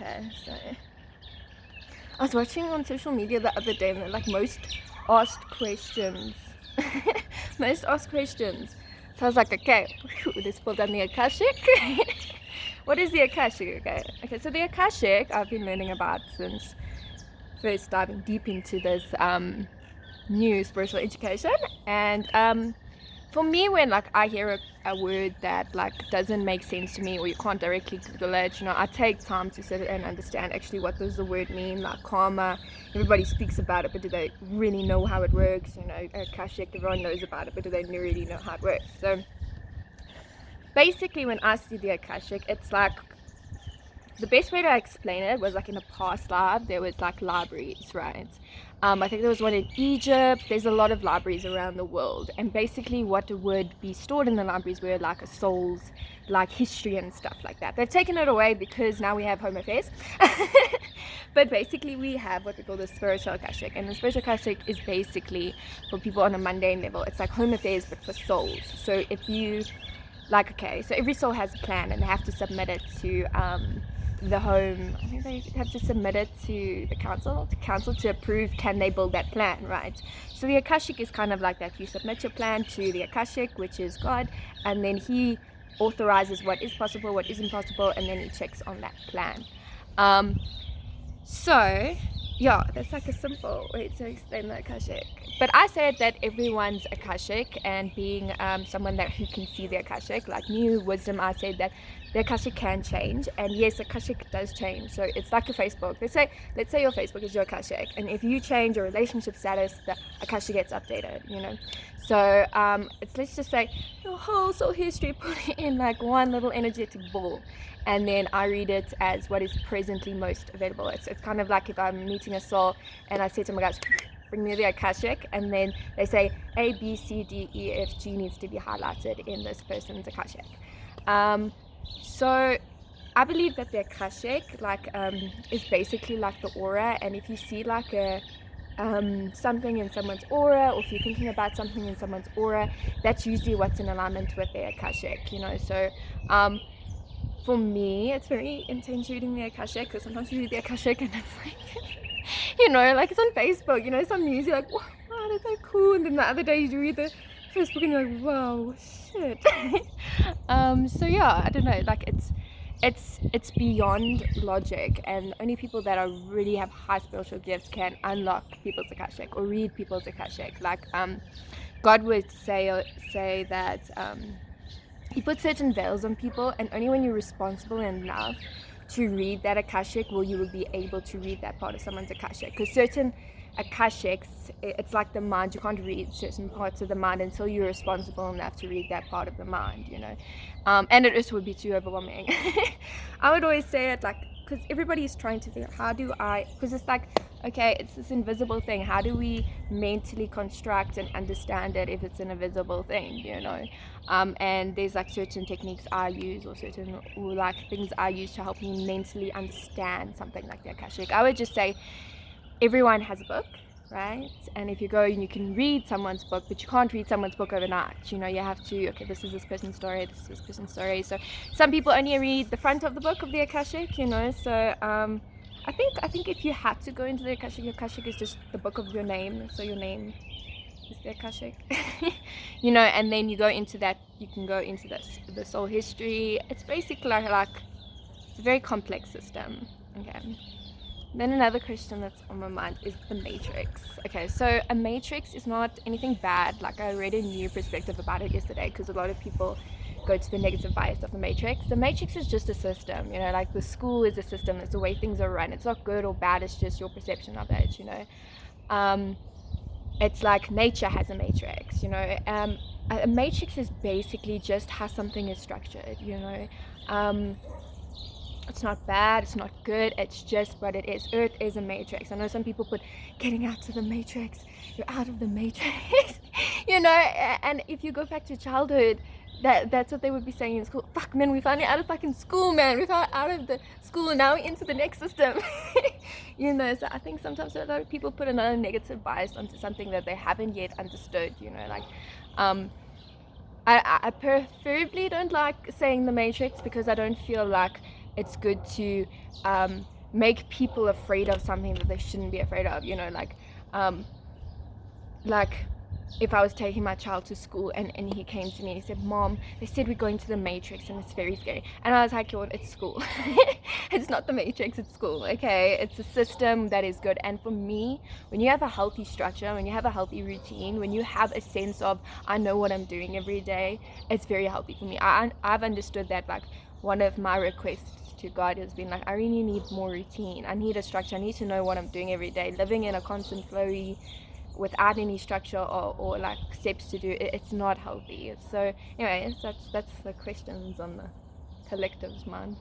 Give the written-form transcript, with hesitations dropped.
Okay, so I was watching on social media the other day, and they're like most asked questions. Most asked questions. So I was like, okay, let's pull down the Akashic. What is the Akashic? Okay, so the Akashic I've been learning about since first diving deep into this new spiritual education. And for me, when like I hear a word that like doesn't make sense to me, or you can't directly Google it, I take time to sit and understand actually what does the word mean. Like karma, everybody speaks about it, but do they really know how it works? Akashic, everyone knows about it, but do they really know how it works? So basically, when I see the Akashic, it's like, the best way to explain it was like in a past life there was like libraries, right? I think there was one in Egypt. There's a lot of libraries around the world, and basically what would be stored in the libraries were like a soul's like history and stuff like that. They've taken it away because now we have home affairs. But basically we have what we call the spiritual Akashic, and the spiritual Akashic is basically for people on a mundane level. It's like home affairs but for souls. So if you like, okay, so every soul has a plan, and they have to submit it to the home. I think they have to submit it to the council to approve, can they build that plan, right? So the Akashic is kind of like that. You submit your plan to the Akashic, which is God, and then he authorizes what is possible, what isn't possible, and then he checks on that plan. So yeah, that's like a simple way to explain the Akashic. But I said that everyone's Akashic, and being someone who can see the Akashic, like new wisdom, I said that the Akashic can change. And yes, Akashic does change. So it's like your Facebook. Let's say your Facebook is your Akashic, and if you change your relationship status, the Akashic gets updated. So let's just say your whole soul history, put it in like one little energetic ball, and then I read it as what is presently most available. It's kind of like if I'm meeting a soul and I say to my guys, bring me the Akashic, and then they say A, B, C, D, E, F, G needs to be highlighted in this person's Akashic. So I believe that the Akashic is basically like the aura, and if you see like a something in someone's aura, or if you're thinking about something in someone's aura, that's usually what's in alignment with their Akashic. So for me, it's very intense reading the Akashic, because sometimes you read the Akashic and it's like, like it's on Facebook, some news, you're like, wow, that's so cool, and then the other day you read the Facebook and you're like, wow, shit. So yeah, I don't know, like it's beyond logic, and only people that are really have high spiritual gifts can unlock people's Akashic or read people's Akashic. Like God would say that he puts certain veils on people, and only when you're responsible enough to read that Akashic you will be able to read that part of someone's Akashic. Because certain Akashics, it's like the mind, you can't read certain parts of the mind until you're responsible enough to read that part of the mind, and it just would be too overwhelming. I would always say it like, because everybody's trying to figure out because it's like, okay, it's this invisible thing, how do we mentally construct and understand it if it's an invisible thing, and there's like certain techniques I use, or like things I use to help me mentally understand something like the Akashic. I would just say everyone has a book, right? And if you go and you can read someone's book, but you can't read someone's book overnight. You have to, okay, this is this person's story, this is this person's story. So some people only read the front of the book of the Akashic, so I think if you had to go into the Akashic, your Akashic is just the book of your name. So your name is the Akashic. And then you go into that, you can go into the soul history. It's basically like it's a very complex system. Okay. Then another question that's on my mind is the matrix. Okay, so a matrix is not anything bad. Like, I read a new perspective about it yesterday, because a lot of people go to the negative bias of the matrix. The matrix is just a system, like the school is a system. It's the way things are run. It's not good or bad, it's just your perception of it. It's like nature has a matrix. A matrix is basically just how something is structured. It's not bad, it's not good, it's just what it is. Earth is a matrix. I know some people put getting out to the matrix, you're out of the matrix. And if you go back to childhood, that's what they would be saying in school. Fuck, man, we finally out of fucking school, man. We found out of the school, now we're into the next system. So I think sometimes a lot of people put another negative bias onto something that they haven't yet understood. I preferably don't like saying the matrix, because I don't feel like it's good to make people afraid of something that they shouldn't be afraid of, um, like if I was taking my child to school and he came to me and he said, Mom, they said we're going to the Matrix and it's very scary. And I was like, Lord, it's school. It's not the Matrix, it's school, okay? It's a system that is good. And for me, when you have a healthy structure, when you have a healthy routine, when you have a sense of, I know what I'm doing every day, it's very healthy for me. I've understood that, like, one of my requests to God has been like, I really need more routine. I need a structure. I need to know what I'm doing every day. Living in a constant flowy without any structure or like steps to do it's not healthy. So anyways, that's the questions on the collective's mind.